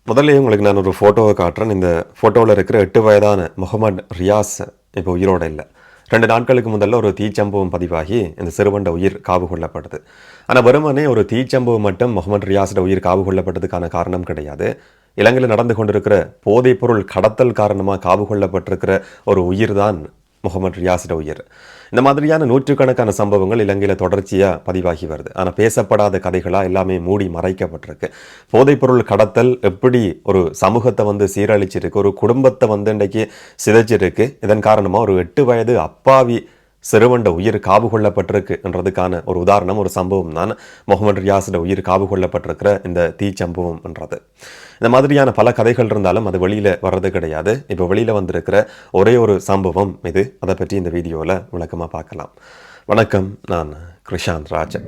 முதல்ல உங்களுக்கு நான் ஒரு ஃபோட்டோவை காட்டுறேன். இந்த ஃபோட்டோவில் இருக்கிற 8 வயதான முகமது ரியாஸ் இப்போ உயிரோட இல்ல. 2 நாட்களுக்கு முதல்ல ஒரு தீச்சம்பவம் பதிவாகி இந்த சிறுவன்ட உயிர் காவு கொள்ளப்படுது. ஆனா வெறுமனே ஒரு தீச்சம்பவம் மட்டும் முகமது ரியாஸோட உயிர் காவு கொள்ளப்பட்டதுக்கான காரணம் கிடையாது. இலங்கையில் நடந்து கொண்டிருக்கிற போதைப்பொருள் கடத்தல் காரணமாக காவு கொள்ளப்பட்டிருக்கிற ஒரு உயிர் தான் முகமது ரியாஸோட உயிர். இந்த மாதிரியான நூற்றுக்கணக்கான சம்பவங்கள் இலங்கையில் தொடர்ச்சியாக பதிவாகி வருது. ஆனால் பேசப்படாத கதைகளாக எல்லாமே மூடி மறைக்கப்பட்டிருக்கு. போதைப்பொருள் கடத்தல் எப்படி ஒரு சமூகத்தை சீரழிச்சிருக்கு, ஒரு குடும்பத்தை இன்றைக்கு சிதைச்சிருக்கு. இதன் காரணமாக ஒரு 8 வயது அப்பாவி சிறுவண்ட உயிர் காவு கொள்ளப்பட்டிருக்கு என்றதுக்கான ஒரு உதாரணம், ஒரு சம்பவம் தான் முகமது ரியாஸோட உயிர் காவு கொள்ளப்பட்டிருக்கிற இந்த தீச்சம்பவம் என்றது. இந்த மாதிரியான பல கதைகள் இருந்தாலும் அது வெளியில் வர்றது கிடையாது. இப்போ வெளியில் வந்திருக்கிற ஒரே ஒரு சம்பவம் இது. அதை பற்றி இந்த வீடியோவில் விளக்கமாக பார்க்கலாம். வணக்கம், நான் கிருஷாந்த் ராஜன்.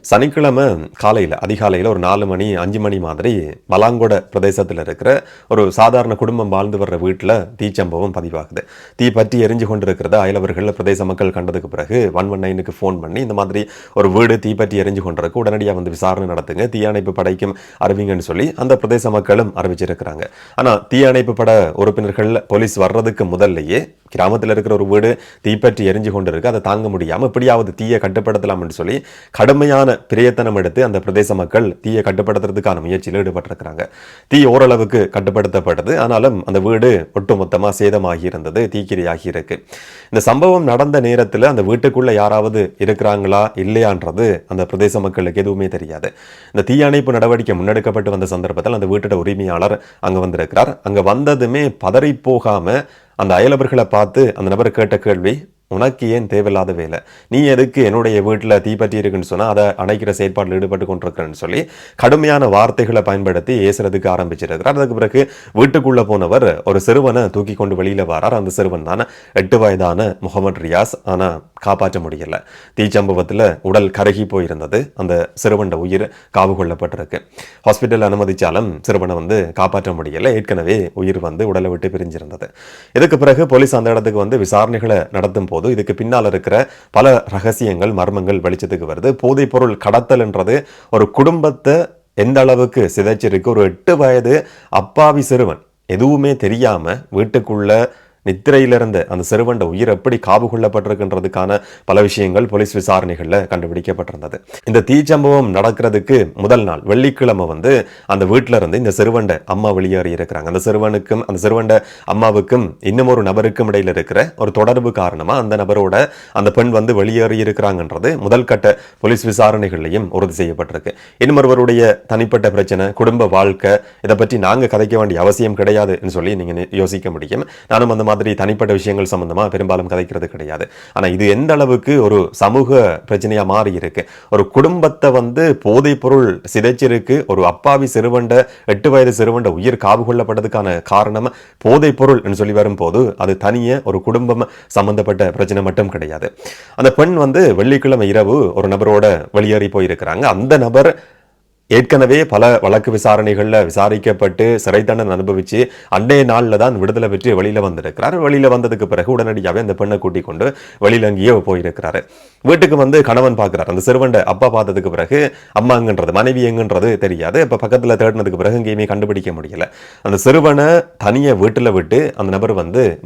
சனிக்கிழமை காலையில் அதிகாலையில் ஒரு 4 மணி 5 மணி மாதிரி பலாங்கொட பிரதேசத்தில் இருக்கிற ஒரு சாதாரண குடும்பம் வாழ்ந்து வர்ற வீட்டில் தீச்சம்பவம் பதிவாகுது. தீ பற்றி எரிஞ்சு கொண்டிருக்கிறத அயலவர்கள் பிரதேச மக்கள் கண்டதுக்கு பிறகு 119க்கு ஃபோன் பண்ணி இந்த மாதிரி ஒரு வீடு தீ பற்றி எரிஞ்சு கொண்டிருக்கு, உடனடியாக விசாரணை நடத்துங்க, தீயணைப்பு படைக்கும் அறிவிங்கன்னு சொல்லி அந்த பிரதேச மக்களும் அறிவிச்சிருக்கிறாங்க. ஆனால் தீயணைப்பு பட உறுப்பினர்கள் போலீஸ் வர்றதுக்கு முதல்லையே கிராமத்தில் இருக்கிற ஒரு வீடு தீப்பற்றி எரிஞ்சு கொண்டிருக்கு, அதை தாங்க முடியாமல் எப்படியாவது தீயை கட்டுப்படுத்தலாம் என்று சொல்லி கடுமையான பிரயத்தனம் எடுத்து அந்த பிரதேச மக்கள் தீயை கட்டுப்படுத்துறதுக்கான முயற்சியில் ஈடுபட்டிருக்கிறாங்க. தீ ஓரளவுக்கு கட்டுப்படுத்தப்படுது. ஆனாலும் அந்த வீடு ஒட்டுமொத்தமாக சேதமாகி இருந்தது, தீக்கிரையாகி இருக்கு. இந்த சம்பவம் நடந்த நேரத்தில் அந்த வீட்டுக்குள்ள யாராவது இருக்கிறாங்களா இல்லையான்றது அந்த பிரதேச மக்களுக்கு எதுவுமே தெரியாது. இந்த தீயணைப்பு நடவடிக்கை முன்னெடுக்கப்பட்டு வந்த சந்தர்ப்பத்தில் அந்த வீட்டோட உரிமையாளர் அங்க வந்திருக்கிறார். அங்க வந்ததுமே பதறி போகாம அந்த அயலவர்களை பார்த்து அந்த நபர் கேட்ட கேள்வி, உனக்கு ஏன் தேவையில்லாத வேலை, நீ எதுக்கு என்னுடைய வீட்டில் தீப்பற்றி இருக்குன்னு சொன்னால் அதை அணைக்கிற செயற்பாட்டில் ஈடுபட்டு கொண்டிருக்கிறேன்னு சொல்லி கடுமையான வார்த்தைகளை பயன்படுத்தி ஏசுறதுக்கு ஆரம்பிச்சிருக்கிறார். அதுக்கு பிறகு வீட்டுக்குள்ளே போனவர் ஒரு சிறுவனை தூக்கி கொண்டு வெளியில் வரார். அந்த சிறுவன் தான் 8 வயதான முகமது ரியாஸ். ஆனால் காப்பாற்ற முடியல. தீச்சம்பவத்தில் உடல் கருகி போயிருந்தது. அந்த சிறுவன் உயிர் காவு கொள்ளப்பட்டிருக்கு. ஹாஸ்பிட்டல் அனுமதிச்சாலும் சிறுவனை காப்பாற்ற முடியல. ஏற்கனவே உயிர் உடலை விட்டு பிரிஞ்சிருந்தது. இதுக்கு பிறகு போலீஸ் அந்த இடத்துக்கு விசாரணைகளை நடத்தும் போது இதுக்கு பின்னால் இருக்கிற பல ரகசியங்கள் மர்மங்கள் வெளிச்சத்துக்கு வருது. போதைப் பொருள் கடத்தல் என்றது ஒரு குடும்பத்தை எந்த அளவுக்கு சிதைச்சிருக்கு. ஒரு 8 வயது அப்பாவி சிறுவன் எதுவுமே தெரியாம வீட்டுக்குள்ள நித்திரையிலிருந்து அந்த சிறுவண்ட உயிர் எப்படி காவு கொள்ளப்பட்டிருக்கின்றதுக்கான பல விஷயங்கள் போலீஸ் விசாரணைகளில் கண்டுபிடிக்கப்பட்டிருந்தது. இந்த தீச்சம்பவம் நடக்கிறதுக்கு முதல் நாள் வெள்ளிக்கிழமை அந்த வீட்டில இருந்து இந்த சிறுவண்ட அம்மா வெளியேறி இருக்கிறாங்க. அந்த சிறுவனுக்கும் அந்த சிறுவண்ட அம்மாவுக்கும் இன்னும் ஒரு நபருக்கும் இடையில இருக்கிற ஒரு தொடர்பு காரணமா அந்த நபரோட அந்த பெண் வெளியேறி இருக்கிறாங்கன்றது முதல் கட்ட போலீஸ் விசாரணைகளையும் உறுதி செய்யப்பட்டிருக்கு. இன்னும் ஒருவருடைய தனிப்பட்ட பிரச்சனை, குடும்ப வாழ்க்கை, இதை பற்றி நாங்க கதைக்க வேண்டிய அவசியம் கிடையாதுன்னு சொல்லி நீங்க யோசிக்க முடியும். நானும் அந்த மாதிரி தனிப்பட்ட விஷயங்கள் சம்பந்தமா பெரும்பாலும் கதைக்கிறது கிடையாது. ஆனா இது எந்த அளவுக்கு ஒரு சமூக பிரச்சனையா மாறி இருக்கு. ஒரு குடும்பத்தை போதைப் பொருள் சிதைச்சிருக்கு. ஒரு அப்பாவி சிறுவண்ட 8 வயது சிறுவண்ட உயிர் காவு கொள்ளப்பட்டதுக்கான காரணம் போதைப் பொருள் என்று சொல்லி வரும்போது அது தனியே ஒரு குடும்பம் சம்பந்தப்பட்ட பிரச்சனை மட்டும் கிடையாது. அந்த பெண் வெள்ளிக்கிழமை இரவு ஒரு நபரோட வெளியேறி போயிருக்கிறாங்க. அந்த நபர் ஏற்கனவே பல வழக்கு விசாரணைகள்ல விசாரிக்கப்பட்டு சிறை தண்டனை அனுபவிச்சு அன்றைய நாள்ல தான் விடுதலை பெற்று வெளியில வந்திருக்கிறார். வெளியில வந்ததுக்கு பிறகு உடனடியாவே அந்த பெண்ணை கூட்டிக் கொண்டு வெளியில அங்கேயே போயிருக்கிறாரு. வீட்டுக்கு கணவன் பார்க்கிறார். அந்த சிறுவண்ட அப்பா பார்த்ததுக்கு பிறகு அம்மா எங்கன்றது, மனைவி எங்கன்றது தெரியாது. இப்ப பக்கத்துல தேடினதுக்கு பிறகு எங்கேயுமே கண்டுபிடிக்க முடியல. அந்த சிறுவனை தனிய வீட்டுல விட்டு அந்த நபர்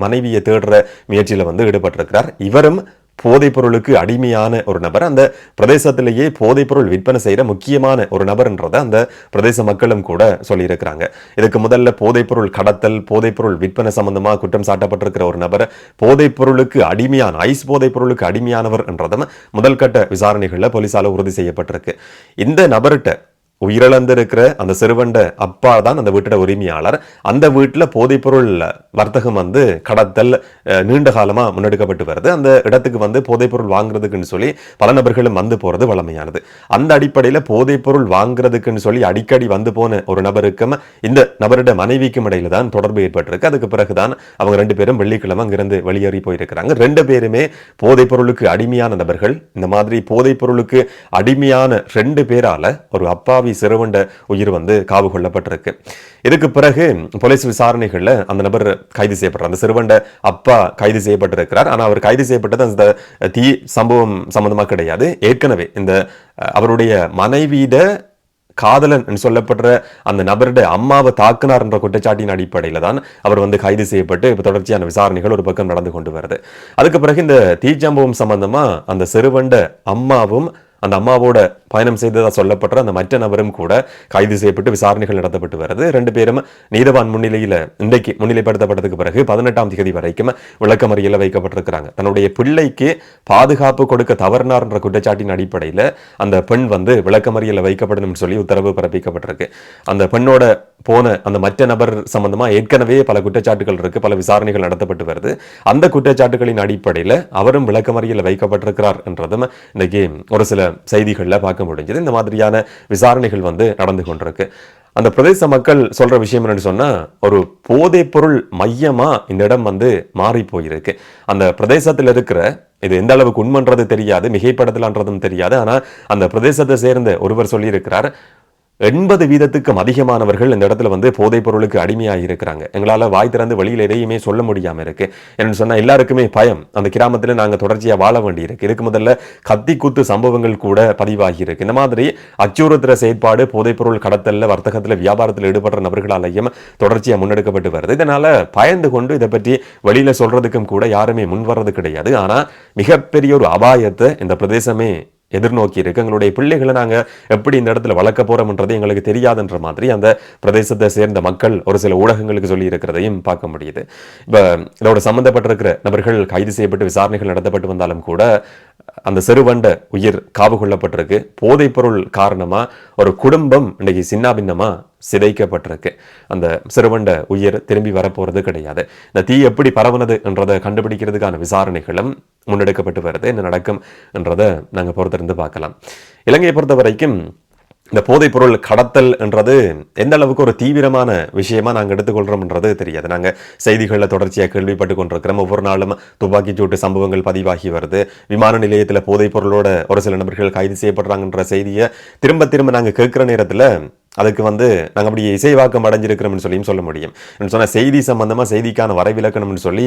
மனைவியை தேடுற முயற்சியில ஈடுபட்டிருக்கிறார். இவரும் போதைப் பொருளுக்கு அடிமையான ஒரு நபர். அந்த பிரதேசத்திலேயே போதைப் பொருள் விற்பனை செய்யற முக்கியமான ஒரு நபர்ன்றதை அந்த பிரதேச மக்களும் கூட சொல்லியிருக்கிறாங்க. இதுக்கு முதல்ல போதைப் பொருள் கடத்தல், போதைப் பொருள் விற்பனை சம்பந்தமா குற்றம் சாட்டப்பட்டிருக்கிற ஒரு நபர் போதைப் பொருளுக்கு அடிமையான, ஐஸ் போதைப் பொருளுக்கு அடிமையானவர் என்றதும் முதல் கட்ட விசாரணைகள்ல போலீசால உறுதி செய்யப்பட்டிருக்கு. இந்த நபர்கிட்ட உயிரிழந்திருக்கிற அந்த சிறுவண்ட அப்பா தான் அந்த வீட்டோட உரிமையாளர். அந்த வீட்டில் போதைப்பொருள் வர்த்தகம் கடத்தல் நீண்ட காலமா முன்னெடுக்கப்பட்டு வருது. அந்த இடத்துக்கு போதைப்பொருள் வாங்குறதுக்குன்னு சொல்லி பல நபர்களும் போறது வழமையானது. அந்த அடிப்படையில் போதைப்பொருள் வாங்குறதுக்குன்னு சொல்லி அடிக்கடி போன ஒரு நபருக்கும் இந்த நபருடைய மனைவிக்கும் இடையில தான் தொடர்பு ஏற்பட்டிருக்கு. அதுக்கு பிறகுதான் அவங்க 2 பேரும் வெள்ளிக்கிழமை அங்கிருந்து வெளியேறி போயிருக்கிறாங்க. 2 பேருமே போதைப் பொருளுக்கு அடிமையான நபர்கள். இந்த மாதிரி போதைப் பொருளுக்கு அடிமையான 2 பேரால ஒரு அப்பாவி சிறுவண்ட உயிர் காவு கொள்ளப்பட்டிருக்கு. இதுக்கு பிறகு போலீஸ் விசாரணைகள்ல அந்த நபர் கைது செய்யப்படுறார். அந்த சிறுவண்ட அப்பா கைது செய்யப்பட்டிருக்கிறார். ஆனா அவர் கைது செய்யப்பட்டது அந்த தீ சம்பவம் சம்பந்தமா கிடையாது. ஏற்கனவே இந்த அவருடைய மனைவியிட காதலன் என்று சொல்லப்படுற அந்த நபருடைய அம்மாவை தாக்குனார் என்ற குற்றச்சாட்டின் அடிப்படையில் தான் அவர் வந்து கைது செய்யப்பட்டு இப்போ தொடர்ச்சியான விசாரணைகள் ஒரு பக்கம் நடந்து கொண்டு வருது. அதுக்கு பிறகு இந்த தீச்சம்பவம் சம்பந்தமா அந்த சிறுவண்ட அம்மாவும் அந்த அம்மாவோட பயணம் செய்ததா சொல்லப்படுற அந்த மற்ற நபரும் கூட கைது செய்யப்பட்டு விசாரணைகள் நடத்தப்பட்டு வருது. 2 பேரும் நீதவான் முன்னிலையில் இன்றைக்கு முன்னிலைப்படுத்தப்பட்டதுக்கு பிறகு 18ஆம் தேதி வரைக்கும் விளக்கமறியலில் வைக்கப்பட்டிருக்கிறாங்க. தன்னுடைய பிள்ளைக்கு பாதுகாப்பு கொடுக்க தவறினார் என்ற குற்றச்சாட்டின் அடிப்படையில் அந்த பெண் வந்து விளக்கமறியலில் வைக்கப்படணும் சொல்லி உத்தரவு பிறப்பிக்கப்பட்டிருக்கு. அந்த பெண்ணோட போன அந்த மற்ற நபர் சம்பந்தமா ஏற்கனவே பல குற்றச்சாட்டுகள் இருக்கு, பல விசாரணைகள் நடத்தப்பட்டு வருது. அந்த குற்றச்சாட்டுகளின் அடிப்படையில் அவரும் விளக்கமறியலில் வைக்கப்பட்டிருக்கிறார் என்றதும் இன்னைக்கு ஒரு சில செய்திகள்ல பார்க்க முடிஞ்சது. இந்த மாதிரியான விசாரணைகள் வந்து நடந்து கொண்டிருக்கு. அந்த பிரதேச மக்கள் சொல்ற விஷயம் என்னன்னு சொன்னா, ஒரு போதைப் பொருள் மையமா இந்த இடம் வந்து மாறி போயிருக்கு. அந்த பிரதேசத்தில் இருக்கிற இது எந்த அளவுக்கு உண்மைன்றது தெரியாது, மிகைப்படுத்தலான்றதும் தெரியாது. ஆனா அந்த பிரதேசத்தை சேர்ந்த ஒருவர் சொல்லி இருக்கிறார், 80% அதிகமானவர்கள் இந்த இடத்துல வந்து போதைப் பொருளுக்கு அடிமையாக இருக்கிறாங்க. எங்களால் வாய் திறந்து வெளியில் எதையுமே சொல்ல முடியாமல் இருக்கு. என்னன்னு சொன்னால் எல்லாருக்குமே பயம். அந்த கிராமத்தில் நாங்கள் தொடர்ச்சியாக வாழ வேண்டி இருக்கு. இதுக்கு முதல்ல கத்தி கூத்து சம்பவங்கள் கூட பதிவாகி இருக்கு. இந்த மாதிரி அச்சுறுத்துற செயற்பாடு போதைப் பொருள் கடத்தல்ல, வர்த்தகத்தில், வியாபாரத்தில் ஈடுபடுற நபர்களாலையும் தொடர்ச்சியாக முன்னெடுக்கப்பட்டு வருது. இதனால பயந்து கொண்டு இதை பற்றி வெளியில சொல்றதுக்கும் கூட யாருமே முன் வர்றது கிடையாது. ஆனால் மிகப்பெரிய ஒரு அபாயத்தை இந்த பிரதேசமே எதிர்நோக்கி இருக்கு. எங்களுடைய பிள்ளைகளை நாங்கள் எப்படி இந்த இடத்துல வளர்க்க போறோம்ன்றது எங்களுக்கு தெரியாதுன்ற மாதிரி அந்த பிரதேசத்தை சேர்ந்த மக்கள் ஒரு சில ஊடகங்களுக்கு சொல்லி இருக்கிறதையும் பார்க்க முடியுது. இப்போ இதோட சம்பந்தப்பட்டிருக்கிற நபர்கள் கைது செய்யப்பட்டு விசாரணைகள் நடத்தப்பட்டு வந்தாலும் கூட அந்த சிறுவண்ட உயிர் காவு கொள்ளப்பட்டிருக்கு. போதைப் பொருள் காரணமா ஒரு குடும்பம் இன்னைக்கு சின்னாபின்னமா சிதைக்கப்பட்டிருக்கு. அந்த சிறுவண்ட உயிர் திரும்பி வரப்போறது கிடையாது. இந்த தீ எப்படி பரவுனது என்றதை கண்டுபிடிக்கிறதுக்கான விசாரணைகளும் முன்னெடுக்கப்பட்டு வருது. என்ன நடக்கும் என்றதை நாங்கள் பொறுத்திருந்து பார்க்கலாம். இலங்கையை பொறுத்த வரைக்கும் இந்த போதைப் பொருள் கடத்தல் என்றது எந்த அளவுக்கு ஒரு தீவிரமான விஷயமா நாங்கள் எடுத்துக்கொள்றோம்ன்றது தெரியாது. நாங்கள் செய்திகளில் தொடர்ச்சியாக கேள்விப்பட்டு கொண்டிருக்கிறோம். ஒவ்வொரு நாளும் துப்பாக்கிச்சூட்டு சம்பவங்கள் பதிவாகி வருது. விமான நிலையத்தில் போதைப் பொருளோட ஒரு சில நபர்கள் கைது செய்யப்படுறாங்கன்ற செய்தியை திரும்ப திரும்ப நாங்கள் கேட்குற நேரத்தில் அதுக்கு வந்து நாங்கள் அப்படி இசைவாக்கம் அடைஞ்சிருக்கிறோம்னு சொல்லியும் சொல்ல முடியும். சொன்னால் செய்தி சம்பந்தமாக செய்திக்கான வரைவிலக்கணம்னு சொல்லி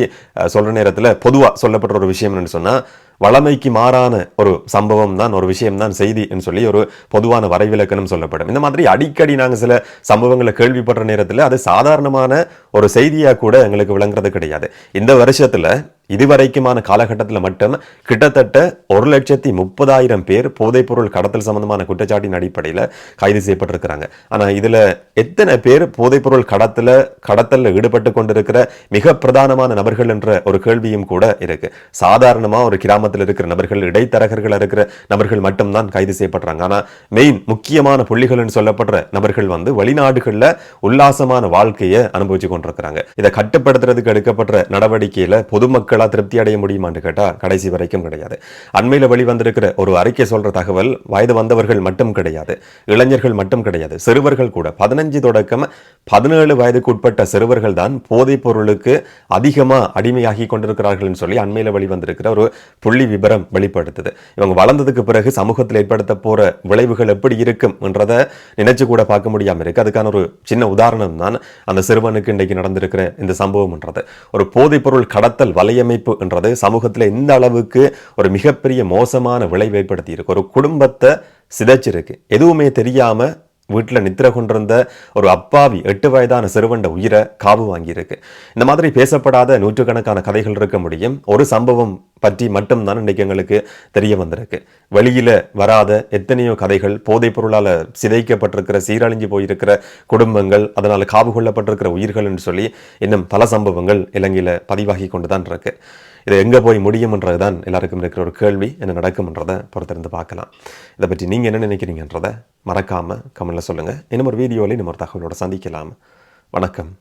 சொல்கிற நேரத்தில் பொதுவாக சொல்லப்பட்ட ஒரு விஷயம் என்னன்னு சொன்னால், வளமைக்கு மாறான ஒரு சம்பவம் தான், ஒரு விஷயம் தான் செய்தி என்று சொல்லி ஒரு பொதுவான வரைவிலக்கணம் சொல்லப்படும். இந்த மாதிரி அடிக்கடி நாங்கள் சில சம்பவங்களை கேள்விப்படுற நேரத்தில் அது சாதாரணமான ஒரு செய்தியாக கூட எங்களுக்கு விளங்குறது கிடையாது. இந்த வருஷத்தில் இதுவரைக்குமான காலகட்டத்தில் மட்டும் கிட்டத்தட்ட 1,30,000 பேர் போதைப் பொருள் கடத்தல் சம்பந்தமான குற்றச்சாட்டின் அடிப்படையில் கைது செய்யப்பட்டிருக்கிறாங்க. ஆனால் இதில் எத்தனை பேர் போதைப் பொருள் கடத்தலில் ஈடுபட்டு கொண்டிருக்கிற மிக பிரதானமான நபர்கள் என்ற ஒரு கேள்வியும் கூட இருக்கு. சாதாரணமாக ஒரு கிராமத்தில் இருக்கிற நபர்கள், இடைத்தரகர்கள் இருக்கிற நபர்கள் மட்டும்தான் கைது செய்யப்படுறாங்க. ஆனால் மெயின் முக்கியமான புள்ளிகள் சொல்லப்படுற நபர்கள் வந்து வெளிநாடுகளில் உல்லாசமான வாழ்க்கையை அனுபவிச்சு கொண்டிருக்கிறாங்க. இதை கட்டுப்படுத்துறதுக்கு எடுக்கப்பட்ட நடவடிக்கையில் பொதுமக்கள் திருப்தி அடைய முடியுமான்னு கேட்டா கடைசி வரைக்கும் கிடையாது. அண்மையில வெளிவந்திருக்கிற ஒரு அறிக்கை சொல்ற தகவல், வயது வந்தவர்கள் மட்டும் கிடையாது, இளைஞர்கள் மட்டும் கிடையாது, சிறுவர்கள் கூட 15 தொடக்கம் 17 வயதுக்கு உட்பட்ட சிறுவர்கள் தான் போதைப் பொருளுக்கு அதிகமா அடிமையாகி கொண்டிருக்கிறார்கள் சொல்லி அண்மையில வெளிவந்திருக்கிற ஒரு புள்ளி விபரம் வெளிப்படுத்துது. இவங்க வளர்ந்ததுக்கு பிறகு சமூகத்தில் ஏற்படுத்த போற விளைவுகள் எப்படி இருக்கும் என்றதை நினைச்சு கூட பார்க்க முடியாம இருக்கு. அதுக்கான ஒரு சின்ன உதாரணம் தான் அந்த சிறுவனுக்கு இன்றைக்கு நடந்திருக்கிற இந்த சம்பவம் என்றது. ஒரு போதைப் பொருள் கடத்தல் வலையமைப்பு என்றது சமூகத்தில் இந்த அளவுக்கு ஒரு மிகப்பெரிய மோசமான விளைவை ஏற்படுத்தி இருக்கு. ஒரு குடும்பத்தை சிதைச்சிருக்கு. எதுவுமே தெரியாம வீட்டில் நித்திர கொண்டிருந்த ஒரு அப்பாவி 8 வயதான சிறுவண்ட உயிரை காவு வாங்கியிருக்கு. இந்த மாதிரி பேசப்படாத நூற்றுக்கணக்கான கதைகள் இருக்க முடியும். ஒரு சம்பவம் பற்றி மட்டும்தான் இன்றைக்கு எங்களுக்கு தெரிய வந்திருக்கு. வெளியில வராத எத்தனையோ கதைகள், போதைப் பொருளால் சிதைக்கப்பட்டிருக்கிற, சீரழிஞ்சு போயிருக்கிற குடும்பங்கள், அதனால் காவு கொள்ளப்பட்டிருக்கிற உயிர்கள் என்று சொல்லி இன்னும் பல சம்பவங்கள் இலங்கையில் பதிவாகி கொண்டுதான் இருக்கு. இது எங்கே போய் முடியும்ன்றதுதான் எல்லாருக்கும் இருக்கிற ஒரு கேள்வி. என்ன நடக்கும்ன்றதை பொறுத்திருந்து பார்க்கலாம். இதை பற்றி நீங்கள் என்ன நினைக்கிறீங்கன்றதை மறக்காமல் கமெண்ட்ல சொல்லுங்கள். இன்னும் ஒரு வீடியோவில் இன்னும் ஒரு தகவலோட சந்திக்கலாம். வணக்கம்.